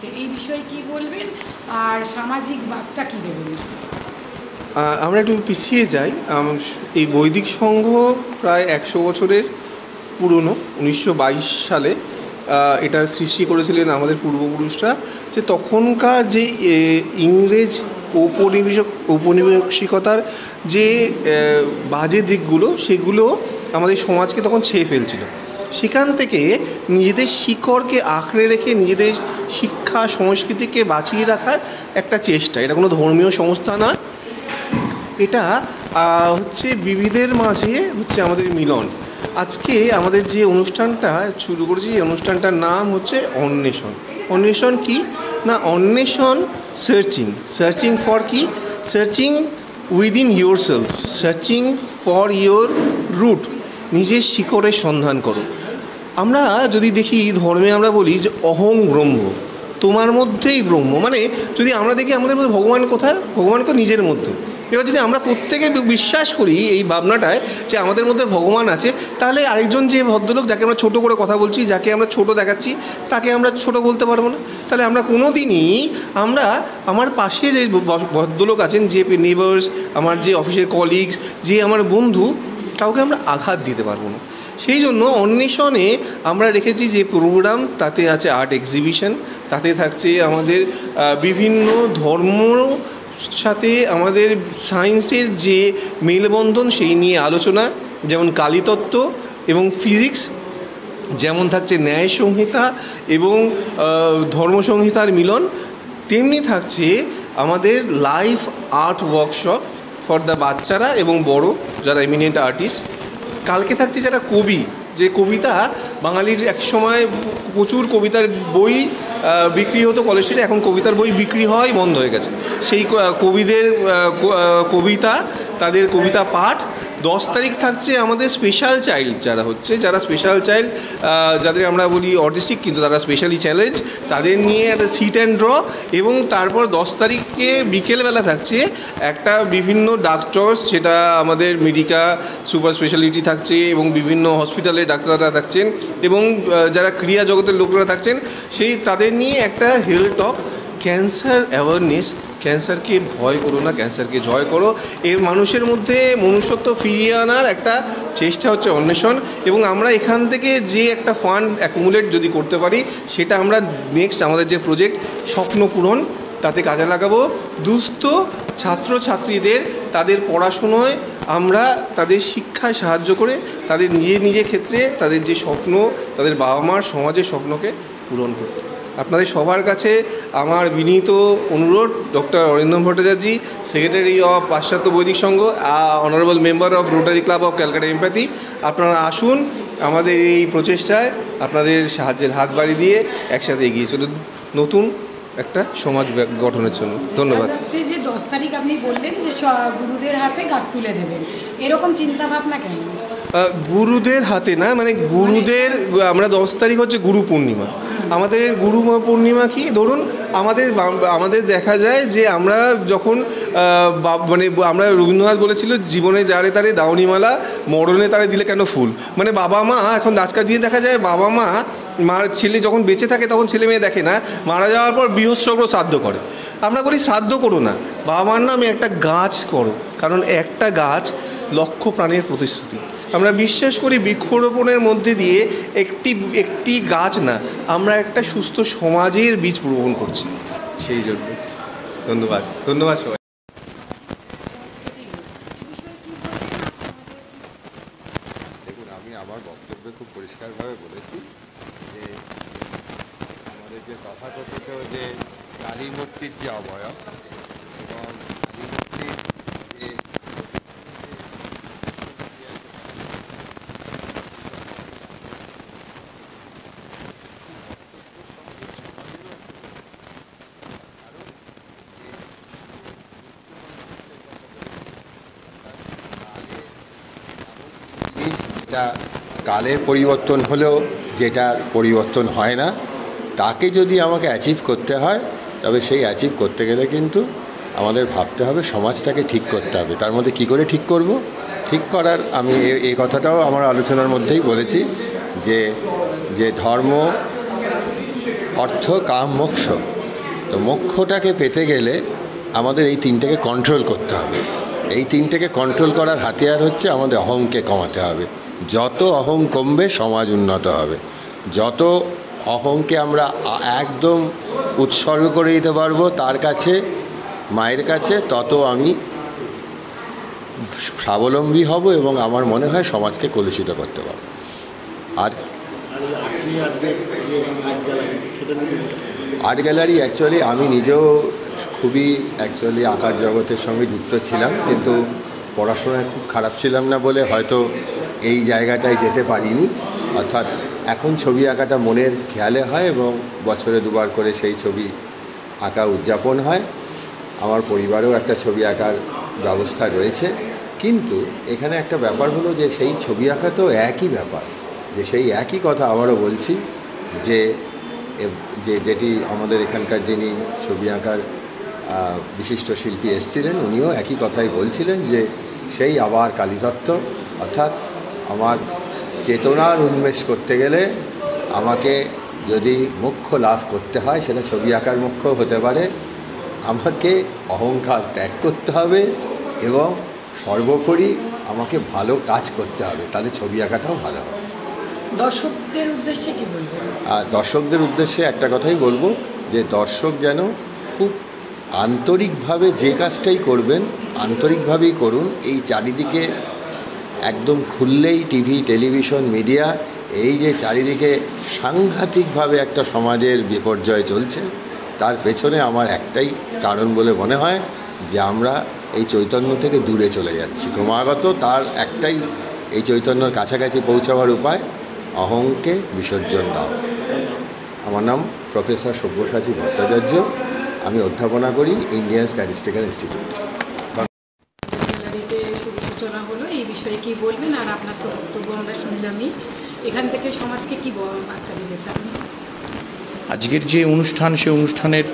সমাজকে, এই বিষয়ে কি বলবেন আর সামাজিক বার্তা কী দেবেন? আমরা একটু পিছিয়ে যাই। এই বৈদিক সংঘ প্রায় 100 বছরের পুরনো। 1922 সালে এটার সৃষ্টি করেছিলেন আমাদের পূর্বপুরুষরা। যে তখনকার যে ইংরেজ ঔপনিবেশিকতার যে বাজে দিকগুলো, সেগুলো আমাদের সমাজকে তখন ছেয়ে ফেলছিল। সেখান থেকে নিজেদের শিকড়কে আঁকড়ে রেখে নিজেদের শিক্ষা সংস্কৃতিকে বাঁচিয়ে রাখার একটা চেষ্টা। এটা কোনো ধর্মীয় সংস্থা নয়, এটা হচ্ছে বিবিধের মাঝে হচ্ছে আমাদের মিলন। আজকে আমাদের যে অনুষ্ঠানটা শুরু করেছি, এই অনুষ্ঠানটার নাম হচ্ছে অন্বেষণ। অন্বেষণ কি না, অন্বেষণ সার্চিং ফর কি, searching within yourself, searching for your root, নিজের শিকড়ের সন্ধান করো। আমরা যদি দেখি ধর্মে আমরা বলি যে অহং ব্রহ্ম, তোমার মধ্যেই ব্রহ্ম। মানে যদি আমরা দেখি আমাদের মধ্যে ভগবান কোথায়, ভগবানকে নিজের মধ্যে। এবার যদি আমরা প্রত্যেকে বিশ্বাস করি এই ভাবনাটায় যে আমাদের মধ্যে ভগবান আছে, তাহলে আরেকজন যে ভদ্রলোক যাকে আমরা ছোট করে কথা বলছি, যাকে আমরা ছোট দেখাচ্ছি, তাকে আমরা ছোট বলতে পারবো না। তাহলে আমরা কোনো দিনই আমার পাশে যে ভদ্রলোক আছেন, যে নেবার্স, আমার যে অফিসের কলিগস, যে আমার বন্ধু, কাউকে আমরা আঘাত দিতে পারবো না। সেই জন্য অন্বেষণে আমরা রেখেছি যে প্রোগ্রাম, তাতে আছে আর্ট এক্সিবিশন, তাতে থাকছে আমাদের বিভিন্ন ধর্ম সাথে আমাদের সায়েন্সের যে মেলবন্ধন সেই নিয়ে আলোচনা, যেমন কালীতত্ত্ব এবং ফিজিক্স, যেমন থাকছে ন্যায় সংহিতা এবং ধর্মসংহিতার মিলন, তেমনি থাকছে আমাদের live art workshop for the বাচ্চারা এবং বড় যারা এমিনেন্ট আর্টিস্ট। কালকে থাকছে যারা কবি, যে কবিতা বাঙালির এক সময় প্রচুর কবিতার বই বিক্রি হতো কলেজ স্ট্রিটে, এখন কবিতার বই বিক্রি হয় বন্ধ হয়ে গেছে। সেই কবিদের কবিতা, তাদের কবিতা পাঠ। 10 তারিখ থাকছে আমাদের স্পেশাল চাইল্ড যারা স্পেশাল চাইল্ড, যাদের আমরা বলি অটিস্টিক কিন্তু তারা স্পেশালি চ্যালেঞ্জ, তাদের নিয়ে একটা সিট অ্যান্ড ড্র। এবং তারপর 10 তারিখে বিকেলবেলা থাকছে একটা বিভিন্ন ডাক্তার্স, সেটা আমাদের মেডিকা সুপার স্পেশালিটি থাকছে এবং বিভিন্ন হসপিটালের ডাক্তাররা থাকছেন এবং যারা ক্রিয়া জগতের লোকরা থাকছেন, তাদের নিয়ে একটা হেলথ টক, ক্যান্সার অ্যাওয়ারনেস। ক্যান্সারকে ভয় করো না, ক্যান্সারকে জয় করো। এর মানুষের মধ্যে মনুষ্যত্ব ফিরিয়ে আনার একটা চেষ্টা হচ্ছে অন্বেষণ। এবং আমরা এখান থেকে যে একটা ফান্ড অ্যাকুমুলেট যদি করতে পারি, সেটা আমরা নেক্সট আমাদের যে প্রজেক্ট স্বপ্ন পূরণ, তাতে কাজে লাগাবো। দুস্থ ছাত্রছাত্রীদের তাদের পড়াশুনোয় আমরা তাদের শিক্ষায় সাহায্য করে তাদের নিজের ক্ষেত্রে তাদের যে স্বপ্ন, তাদের বাবা মার সমাজের স্বপ্নকে পূরণ করতে। আপনাদের সবার কাছে আমার বিনীত অনুরোধ, doctor Arindam Bhattacharya, secretary of Paschatya Vaidik Sangha, honourable member of Rotary club of Calcutta empathy, আপনারা আসুন আমাদের এই প্রচেষ্টায় আপনাদের সাহায্যের হাত বাড়িয়ে দিয়ে একসাথে এগিয়ে চলুন নতুন একটা সমাজ গঠনের জন্য। ধন্যবাদ। যে 10 তারিখ আপনি বললেন যে গুরুদের হাতে গাছ তুলে দেবেন, এরকম চিন্তা ভাবনা কেন? গুরুদের হাতে না, মানে গুরুদের, আমরা 10 তারিখ হচ্ছে গুরু পূর্ণিমা। আমাদের গুরু পূর্ণিমা কি, ধরুন আমাদের দেখা যায় যে আমরা যখন মানে আমরা রবীন্দ্রনাথ বলেছিল, জীবনে যারে তারে দাওনি মালা, মরণে তারে দিলে কেন ফুল। মানে বাবা মা এখন আজকাল দিয়ে দেখা যায়, বাবা মার ছেলে যখন বেঁচে থাকে তখন ছেলে মেয়ে দেখে না, মারা যাওয়ার পর বৃহৎসর্গ শ্রাদ্ধ করে। আমরা বলি শ্রাদ্ধ করো না, বাবা মার নামে একটা গাছ করো, কারণ একটা গাছ লক্ষ প্রাণের প্রতিশ্রুতি। আমরা বিশ্বাস করি বৃক্ষরোপণের মধ্যে দিয়ে একটি গাছ না, আমরা একটা সুস্থ সমাজের বীজ রোপণ করছি। সেই জন্য ধন্যবাদ সবাই। দেখুন, আমি আমার বক্তব্যে খুব পরিষ্কারভাবে বলেছি যে আমাদের যে তথাকথিত যে কালী মূর্তির যে অবয়ব এবং কালী মূর্তির যে যেটা কালের পরিবর্তন হলেও যেটা পরিবর্তন হয় না, তাকে যদি আমাকে অ্যাচিভ করতে হয়, তবে সেই অ্যাচিভ করতে গেলে কিন্তু আমাদের ভাবতে হবে, সমাজটাকে ঠিক করতে হবে। তার মধ্যে কী করে ঠিক করব, ঠিক করার আমি এই কথাটাও আমার আলোচনার মধ্যেই বলেছি যে ধর্ম, অর্থ, কাম, মোক্ষ তো মোক্ষটাকে পেতে গেলে আমাদের এই তিনটেকে কন্ট্রোল করতে হবে। এই তিনটেকে কন্ট্রোল করার হাতিয়ার হচ্ছে আমাদের অহংকে কমাতে হবে। যত অহং কমবে সমাজ উন্নত হবে। যত অহংকে আমরা একদম উৎসর্গ করে দিতে পারবো তার কাছে, মায়ের কাছে, তত আমি স্বাবলম্বী হব এবং আমার মনে হয় সমাজকে কলুষিত করতে পারবো। আর আর্ট গ্যালারি অ্যাকচুয়ালি আমি নিজেও খুবই আঁকার জগতের সঙ্গে যুক্ত ছিলাম, কিন্তু পড়াশোনায় খুব খারাপ ছিলাম না বলে হয়তো এই জায়গাটায় যেতে পারিনি। অর্থাৎ এখন ছবি আঁকাটা মনের খেয়ালে হয় এবং বছরে দুবার করে সেই ছবি আঁকা উদযাপন হয়। আমার পরিবারেও একটা ছবি আঁকার ব্যবস্থা রয়েছে, কিন্তু এখানে একটা ব্যাপার হলো যে সেই ছবি আঁকা তো একই ব্যাপার, যে সেই একই কথা আবারও বলছি যে যেটি আমাদের এখানকার যিনি ছবি আঁকার বিশিষ্ট শিল্পী এসেছিলেন উনিও একই কথাই বলছিলেন যে সেই আবার কালীতত্ত্ব, অর্থাৎ আমার চেতনার উন্মেষ করতে গেলে আমাকে যদি মোক্ষ লাভ করতে হয় সেটা ছবি আঁকার মোক্ষ হতে পারে। আমাকে অহংকার ত্যাগ করতে হবে এবং সর্বোপরি আমাকে ভালো কাজ করতে হবে, তাহলে ছবি আঁকাটাও ভালো হবে। দর্শকদের উদ্দেশ্যে কি বলবেন? দর্শকদের উদ্দেশ্যে একটা কথাই বলবো যে দর্শক যেন খুব আন্তরিকভাবে যে কাজটাই করবেন আন্তরিকভাবেই করুন। এই চারিদিকে একদম খুললেই টিভি, টেলিভিশন, মিডিয়া, এই যে চারিদিকে সাংঘাতিকভাবে একটা সমাজের বিপর্যয় চলছে, তার পেছনে আমার একটাই কারণ বলে মনে হয় যে আমরা এই চৈতন্য থেকে দূরে চলে যাচ্ছি ক্রমাগত। তার একটাই, এই চৈতন্যর কাছাকাছি পৌঁছাবার উপায় অহংকে বিসর্জন দাও। আমার নাম প্রফেসর সব্যসাচী ভট্টাচার্য, আমি অধ্যাপনা করি ইন্ডিয়ান স্ট্যাটিস্টিক্যাল ইনস্টিটিউট। গ্যালারিতে শুভ সূচনা হলো, এই বিষয়ে কি বলবেন? আর আপনার তো বক্তব্য আমরা শুনলামই, এখান থেকে সমাজকে কি বার্তা দিতে চান? আজকের যে অনুষ্ঠান, সে অনুষ্ঠানের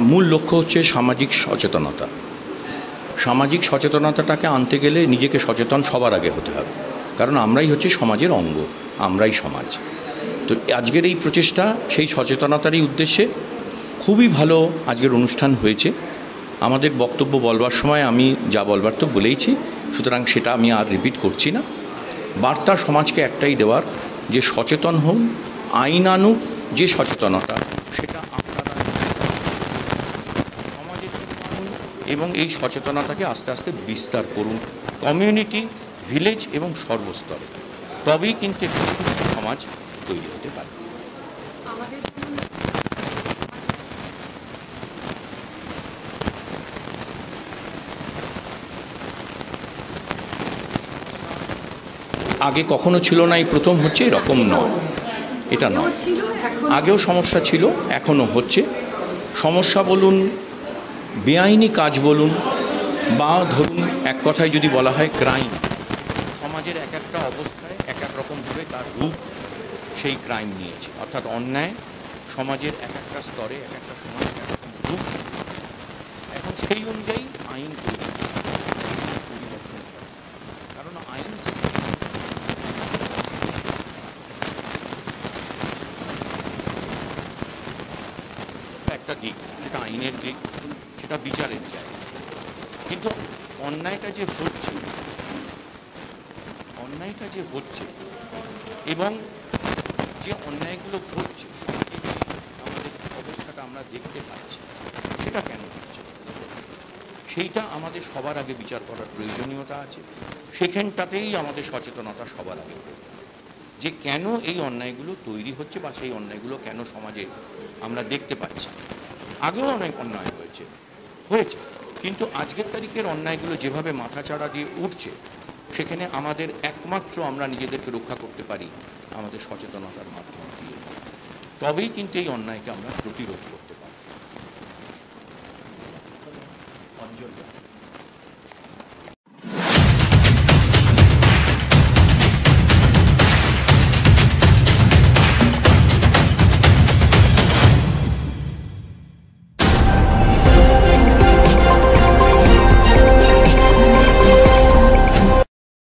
মূল লক্ষ্য হচ্ছে সামাজিক সচেতনতা। সামাজিক সচেতনতাটাকে আনতে গেলে নিজেকে সচেতন সবার আগে হতে হবে, কারণ আমরাই হচ্ছে সমাজের অঙ্গ, আমরাই সমাজ। তো আজকের এই প্রচেষ্টা সেই সচেতনতারই উদ্দেশ্যে খুবই ভালো আজকের অনুষ্ঠান হয়েছে। আমাদের বক্তব্য বলবার সময় আমি যা বলবার তো বলেইছি, সুতরাং সেটা আমি আর রিপিট করছি না। বার্তা সমাজকে একটাই দেওয়ার, যে সচেতন হন, আইনানুগ যে সচেতনতা সেটা আপনারা সমাজে আনুন এবং এই সচেতনতাকে আস্তে আস্তে বিস্তার করুন কমিউনিটি, ভিলেজ এবং সর্বস্তরে। তবেই কিন্তু একটি সুস্থ সমাজ তৈরি হতে পারে। আগে কখনো ছিল না, এই প্রথম হচ্ছে, এরকম নয়, এটা নয়। আগেও সমস্যা ছিল, এখনও হচ্ছে। সমস্যা বলুন, বেআইনি কাজ বলুন, বা ধরুন এক কথায় যদি বলা হয় ক্রাইম। সমাজের এক একটা অবস্থায় এক এক রকমভাবে তার রূপ সেই ক্রাইম নিয়েছে, অর্থাৎ অন্যায় সমাজের এক একটা স্তরে এক একটা সমাজ এক এক রকম রূপ। এখন সেই অনুযায়ী আইন পরিবর্তন করে, কারণ আইন একটা দিক, সেটা আইনের দিক, সেটা বিচারের জায়গা। কিন্তু অন্যায়টা যে হচ্ছে এবং যে অন্যায়গুলো ঘটছে, আমাদের অবস্থাটা আমরা দেখতে পাচ্ছি, সেটা কেন হচ্ছে সেইটা আমাদের সবার আগে বিচার করার প্রয়োজনীয়তা আছে। সেখানটাতেই আমাদের সচেতনতা সবার আগে, যে কেন এই অন্যায়গুলো তৈরি হচ্ছে বা সেই অন্যায়গুলো কেন সমাজে আমরা দেখতে পাচ্ছি। আগেও অনেক অন্যায় হয়েছে, কিন্তু আজকের তারিখের অন্যায়গুলো যেভাবে মাথাচাড়া দিয়ে উঠছে, সেখানে আমাদের একমাত্র আমরা নিজেদেরকে রক্ষা করতে পারি আমাদের সচেতনতার মাধ্যম দিয়ে। তবেই কিন্তু এই অন্যায়কে আমরা প্রতিরোধ করতে পারি।